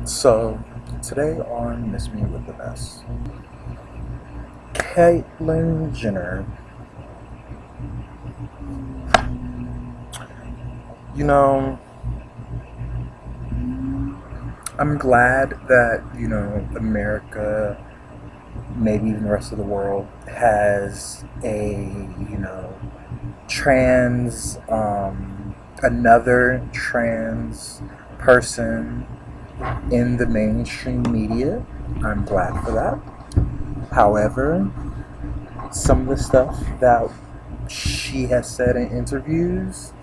So, today on Miss Me with the Best, Caitlyn Jenner. You know, I'm glad that, America, maybe even the rest of the world, has trans, another trans person in the mainstream media. I'm glad for that. However, some of the stuff that she has said in interviews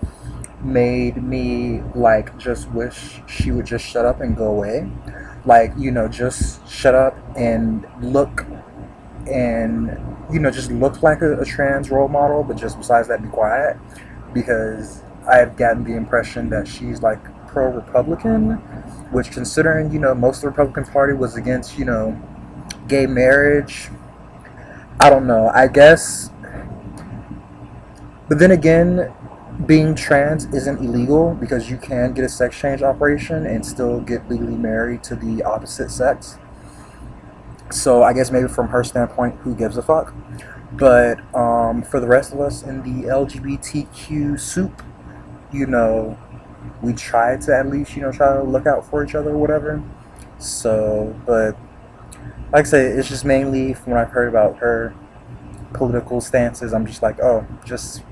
made me like just wish she would just shut up and go away. Like, just shut up and look and, just look like a trans role model, but just besides that, be quiet. Because I've gotten the impression that she's like pro Republican, which, considering, most of the Republican Party was against, gay marriage, I don't know. I guess. But then again, being trans isn't illegal because you can get a sex change operation and still get legally married to the opposite sex. So I guess maybe from her standpoint, who gives a fuck? But for the rest of us in the LGBTQ soup, you know, we try to at least, try to look out for each other or whatever. So, but like I say, it's just mainly from what I've heard about her political stances. I'm just like, oh, just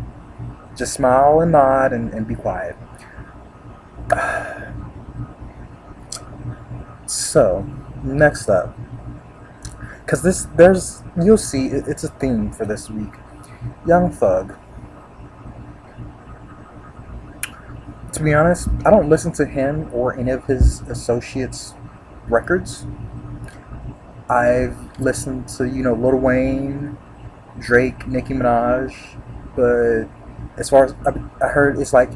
smile and nod and be quiet. So, next up, because you'll see, it's a theme for this week. Young Thug. To be honest, I don't listen to him or any of his associates' records. I've listened to, Lil Wayne, Drake, Nicki Minaj, but as far as I heard, it's like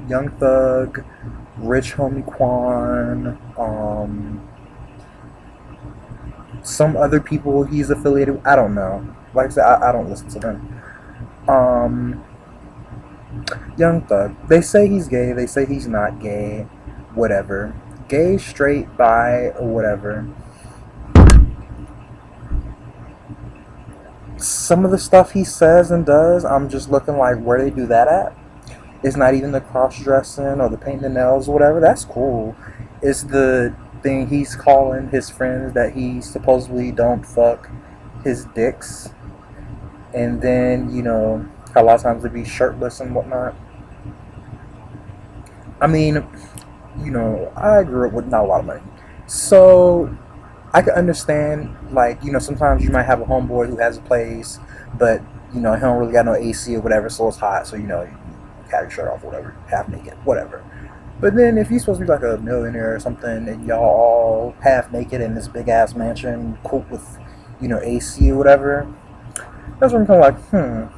Young Thug, Rich Homie Quan, some other people he's affiliated with. I don't know. Like I said, I don't listen to them. Um, Young Thug. They say he's gay. They say he's not gay. Whatever. Gay, straight, bi, or whatever. Some of the stuff he says and does, I'm just looking like where they do that at. It's not even the cross-dressing or the painting the nails or whatever. That's cool. It's the thing he's calling his friends that he supposedly don't fuck his dicks. And then, how a lot of times they be shirtless and whatnot. I mean, I grew up with not a lot of money. So I can understand, like, sometimes you might have a homeboy who has a place, but, he don't really got no AC or whatever, so it's hot, so, you have your shirt off or whatever, half naked, whatever. But then if you're supposed to be like a millionaire or something, and y'all all half naked in this big ass mansion, cooked with, AC or whatever, that's when I'm kind of like,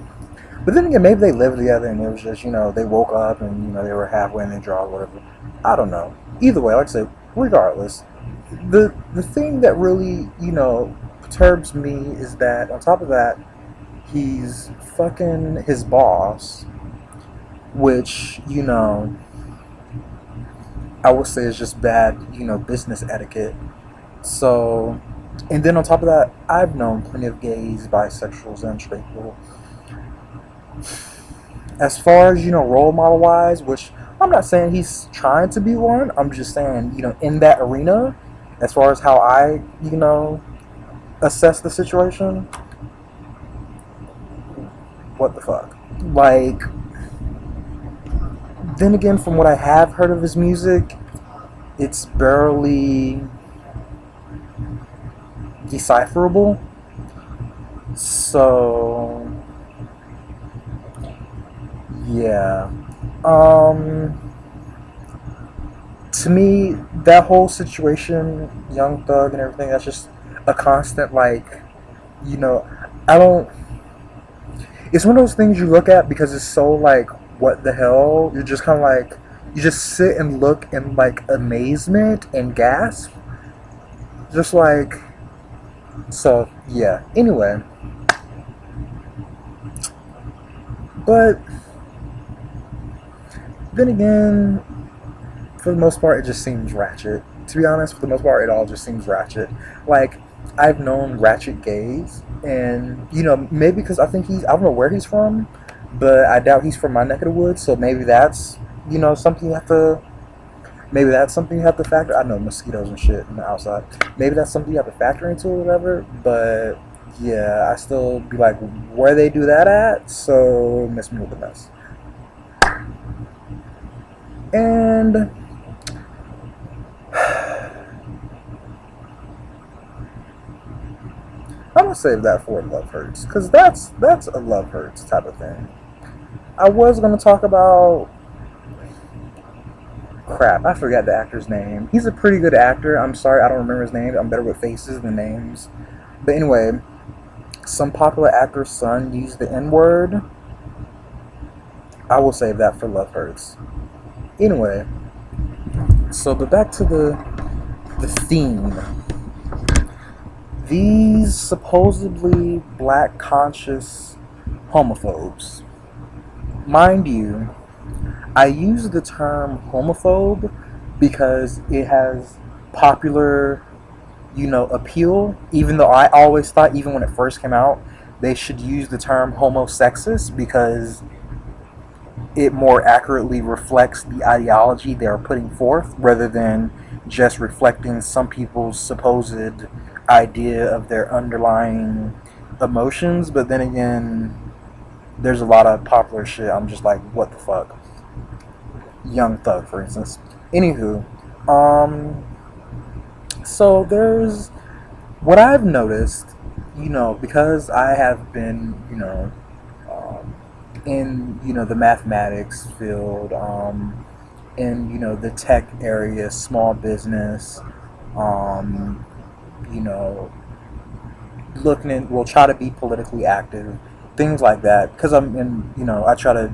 But then again, maybe they lived together and it was just, they woke up and, they were halfway in their draw or whatever. I don't know. Either way, like I said, regardless, the thing that really, perturbs me is that on top of that, he's fucking his boss, which, I would say is just bad, business etiquette. So, and then on top of that, I've known plenty of gays, bisexuals, and straight people. As far as, role model wise, which I'm not saying he's trying to be one, I'm just saying, in that arena, as far as how I, assess the situation, what the fuck? Like, then again, from what I have heard of his music, it's barely decipherable. So, yeah. To me, that whole situation, Young Thug and everything, that's just a constant, like, I don't. It's one of those things you look at because it's so, like, what the hell? You're just kind of like, you just sit and look in, like, amazement and gasp. Just like, so, yeah. Anyway. But then again, for the most part, it just seems ratchet. To be honest, for the most part, it all just seems ratchet. Like, I've known ratchet gays, and maybe because I think I don't know where he's from, but I doubt he's from my neck of the woods. So maybe that's something you have to. Maybe that's something you have to factor. I know mosquitoes and shit on the outside. Maybe that's something you have to factor into or whatever. But yeah, I still be like, where they do that at? So miss me with the mess. And I'm gonna save that for Love Hurts, because that's a Love Hurts type of thing. I was gonna talk about crap. I forgot the actor's name. He's a pretty good actor. I'm sorry, I don't remember his name. I'm better with faces than names. But anyway, some popular actor's son used the N-word. I will save that for Love Hurts. Anyway, but back to the theme. These supposedly black conscious homophobes. Mind you, I use the term homophobe because it has popular, appeal, even though I always thought, even when it first came out, they should use the term homosexist because it more accurately reflects the ideology they are putting forth rather than just reflecting some people's supposed idea of their underlying emotions. But then again, there's a lot of popular shit I'm just like, what the fuck? Young Thug, for instance. Anywho, so there's what I've noticed, because I have been, in the mathematics field, in the tech area, small business, looking in, will try to be politically active, things like that, because I'm in, I try to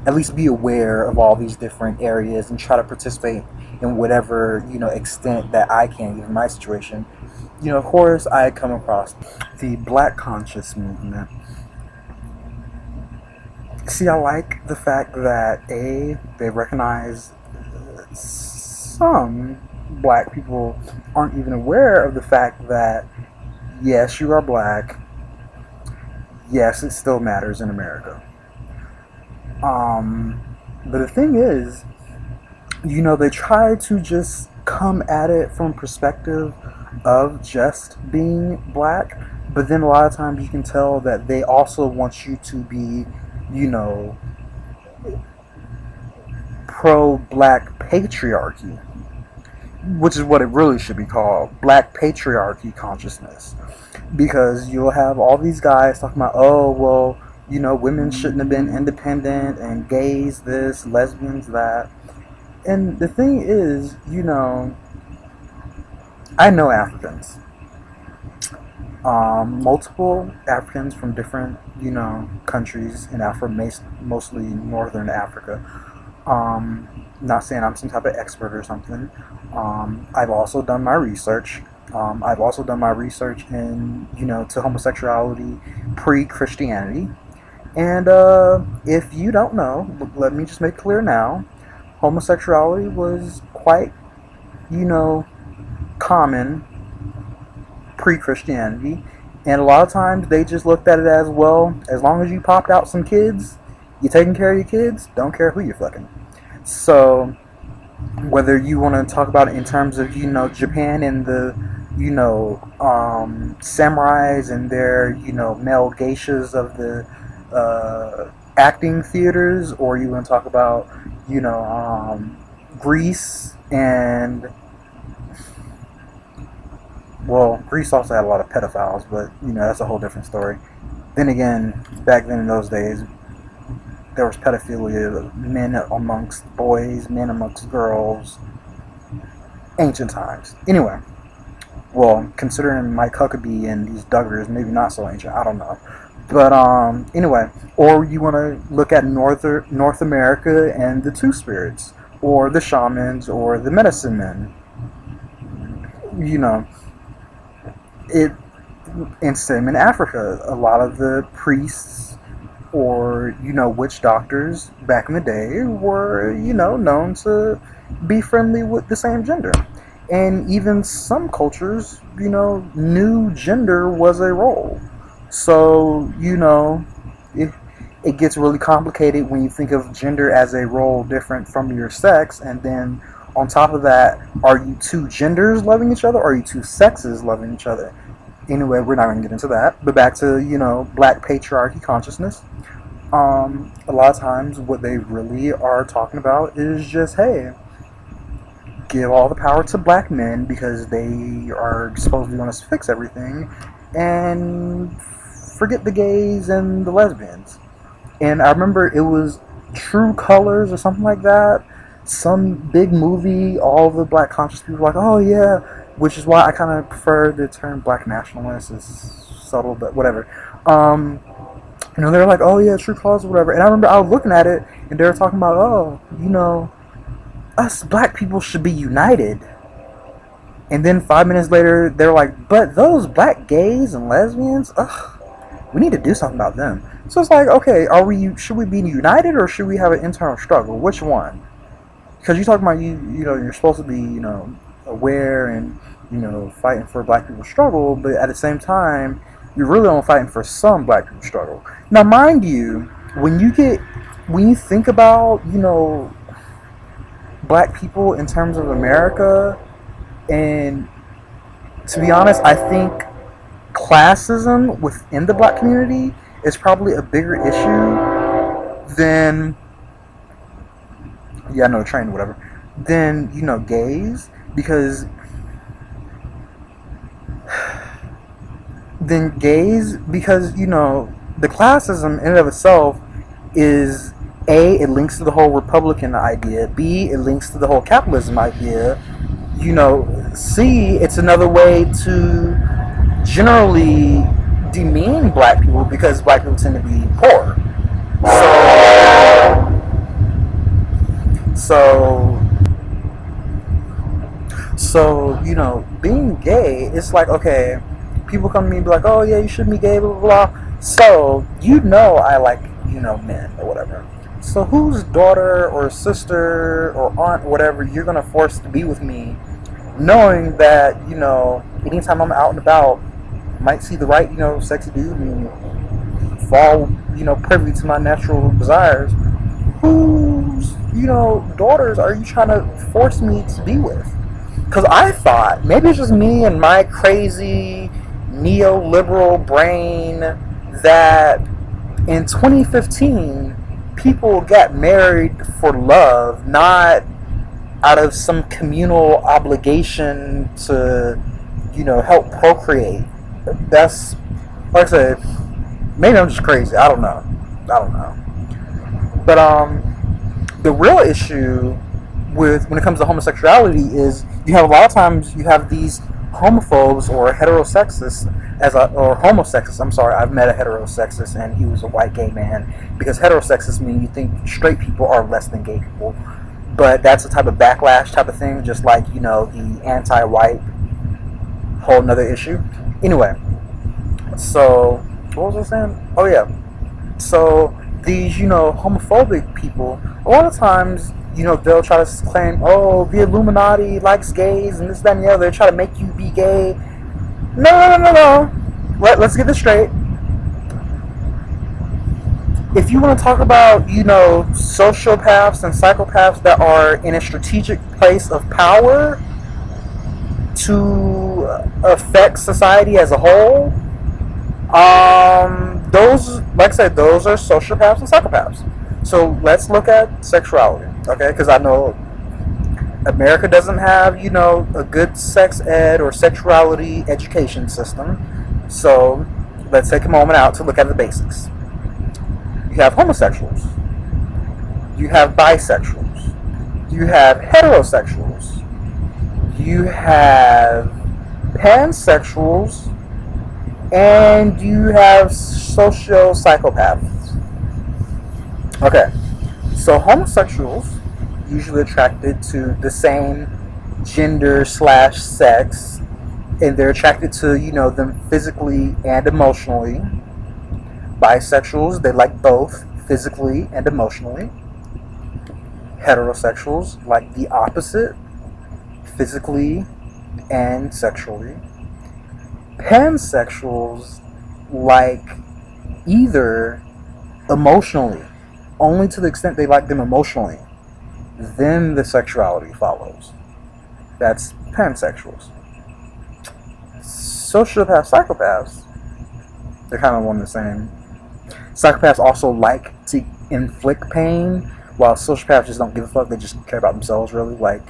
at least be aware of all these different areas and try to participate in whatever extent that I can, given my situation. Of course, I come across the Black Conscious movement. See, I like the fact that they recognize some black people aren't even aware of the fact that yes, you are black. Yes, it still matters in America. But the thing is, they try to just come at it from perspective of just being black, but then a lot of times you can tell that they also want you to be, pro-black patriarchy, which is what it really should be called, black patriarchy consciousness. Because you'll have all these guys talking about, oh, well, women shouldn't have been independent, and gays this, lesbians that. And the thing is, I know Africans. Multiple Africans from different, countries in Africa, mostly Northern Africa. Not saying I'm some type of expert or something. I've also done my research. I've also done my research in, to homosexuality pre-Christianity. And if you don't know, let me just make clear now, homosexuality was quite, common pre-Christianity. And a lot of times they just looked at it as, well, as long as you popped out some kids, you're taking care of your kids, don't care who you're fucking. So whether you want to talk about it in terms of, Japan and the, samurais and their, male geishas of the acting theaters, or you want to talk about, Greece and, well, Greece also had a lot of pedophiles, but, that's a whole different story. Then again, back then in those days, there was pedophilia, men amongst boys, men amongst girls, ancient times. Anyway, well, considering Mike Huckabee and these Duggars, maybe not so ancient, I don't know. But anyway, or you want to look at North America and the Two Spirits, or the shamans, or the medicine men. And same in Africa, a lot of the priests or witch doctors back in the day were known to be friendly with the same gender. And even some cultures, new gender was a role. So, it gets really complicated when you think of gender as a role different from your sex. And then on top of that, are you two genders loving each other? Or are you two sexes loving each other? Anyway, we're not going to get into that. But back to, black patriarchy consciousness. A lot of times what they really are talking about is just, hey, give all the power to black men because they are supposedly going to fix everything, and forget the gays and the lesbians. And I remember it was True Colors or something like that, some big movie, all the black conscious people were like, oh yeah, which is why I kind of prefer the term black nationalist. It's subtle, but whatever. They were like, oh yeah, True Colors or whatever. And I remember I was looking at it, and they were talking about, oh, us black people should be united. And then 5 minutes later, they're like, but those black gays and lesbians, we need to do something about them. So it's like, okay, should we be united or should we have an internal struggle? Which one? Because you're talking about you're supposed to be, aware and, fighting for black people's struggle, but at the same time, you're really only fighting for some black people's struggle. Now, mind you, when you think about, black people in terms of America, and to be honest, I think classism within the black community is probably a bigger issue than train, whatever, than gays, because the classism in and of itself is A, it links to the whole Republican idea. B, it links to the whole capitalism idea. C, it's another way to generally demean black people because black people tend to be poor. So being gay, it's like, okay, people come to me and be like, oh yeah, you shouldn't be gay, blah, blah, blah. So, I like, men or whatever. So whose daughter or sister or aunt or whatever you're going to force to be with me, knowing that, anytime I'm out and about, I might see the right, sexy dude and fall, privy to my natural desires. Whose, daughters are you trying to force me to be with? Because I thought, maybe it's just me and my crazy neoliberal brain, that in 2015, people got married for love, not out of some communal obligation to, help procreate. That's, like I said, maybe I'm just crazy. I don't know. But the real issue when it comes to homosexuality is you have a lot of times you have these homophobes or heterosexists or homosexists. I'm sorry, I've met a heterosexist and he was a white gay man, because heterosexists mean you think straight people are less than gay people, but that's a type of backlash type of thing, just like the anti-white whole nother issue. Anyway, so what was I saying? Oh yeah, so these homophobic people, a lot of times they'll try to claim, oh, the Illuminati likes gays and this, that, and the other. They try to make you be gay. No. Let's get this straight. If you want to talk about, sociopaths and psychopaths that are in a strategic place of power to affect society as a whole, those, like I said, those are sociopaths and psychopaths. So let's look at sexuality, okay? Because I know America doesn't have, a good sex ed or sexuality education system. So let's take a moment out to look at the basics. You have homosexuals. You have bisexuals. You have heterosexuals. You have pansexuals. And you have socio-psychopaths. Okay, so homosexuals usually attracted to the same gender/sex, and they're attracted to, them physically and emotionally. Bisexuals, they like both physically and emotionally. Heterosexuals like the opposite, physically and sexually. Pansexuals like either emotionally, only to the extent they like them emotionally. Then the sexuality follows. That's pansexuals. Sociopaths, psychopaths, they're kind of one and the same. Psychopaths also like to inflict pain, while sociopaths just don't give a fuck. They just care about themselves, really. Like,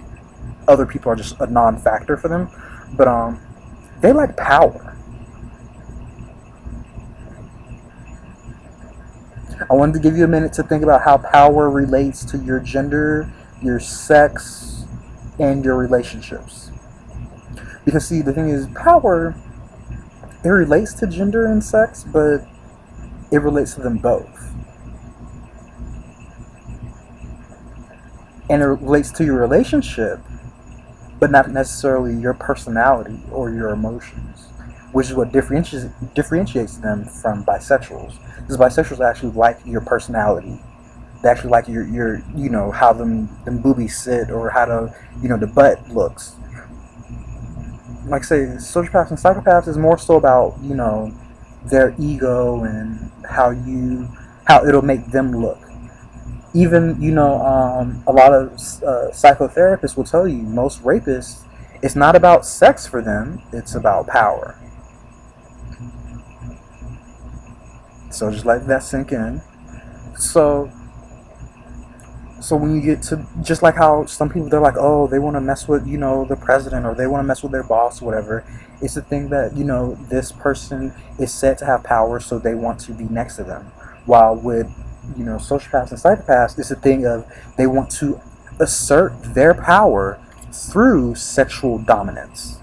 other people are just a non-factor for them. But they like power. I wanted to give you a minute to think about how power relates to your gender, your sex, and your relationships. Because, see, the thing is, power, it relates to gender and sex, but it relates to them both. And it relates to your relationship, but not necessarily your personality or your emotions, which is what differentiates them from bisexuals. Because bisexuals actually like your personality. They actually like your how them boobies sit, or how the butt looks. Like I say, sociopaths and psychopaths is more so about, their ego and how it'll make them look. Even, a lot of psychotherapists will tell you, most rapists, it's not about sex for them, it's about power. So just let that sink in. So when you get to, just like how some people, they're like, oh, they want to mess with, the president, or they want to mess with their boss, or whatever. It's the thing that, this person is said to have power, so they want to be next to them. While with, sociopaths and psychopaths, it's the thing of they want to assert their power through sexual dominance.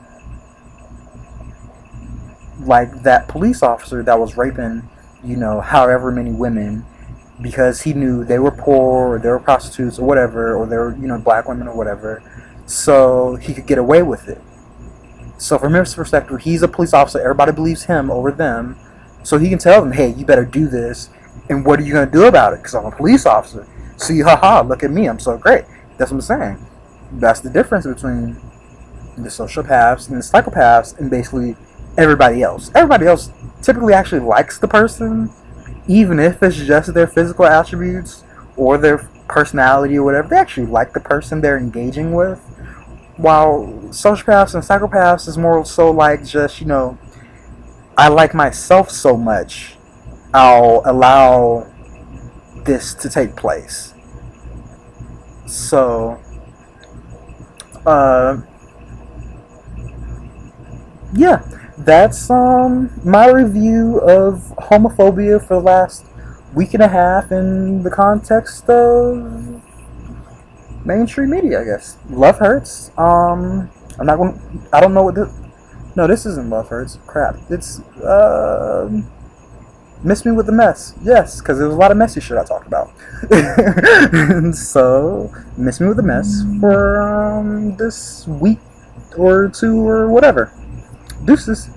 Like that police officer that was raping, however many women, because he knew they were poor, or they were prostitutes, or whatever, or they were, black women, or whatever, so he could get away with it. So from his perspective, he's a police officer, everybody believes him over them, so he can tell them, hey, you better do this, and what are you going to do about it? Because I'm a police officer. See, haha, look at me, I'm so great. That's what I'm saying. That's the difference between the sociopaths and the psychopaths and basically everybody else. Everybody else typically actually likes the person, even if it's just their physical attributes or their personality or whatever. They actually like the person they're engaging with. While sociopaths and psychopaths is more so like just, I like myself so much, I'll allow this to take place. So, yeah, that's my review of homophobia for the last week and a half in the context of mainstream media, I guess. Love Hurts. I don't know what this. No, this isn't Love Hurts. Crap. It's Miss Me With The Mess. Yes, because there was a lot of messy shit I talked about. So, Miss Me With The Mess for this week or two or whatever. Deuces.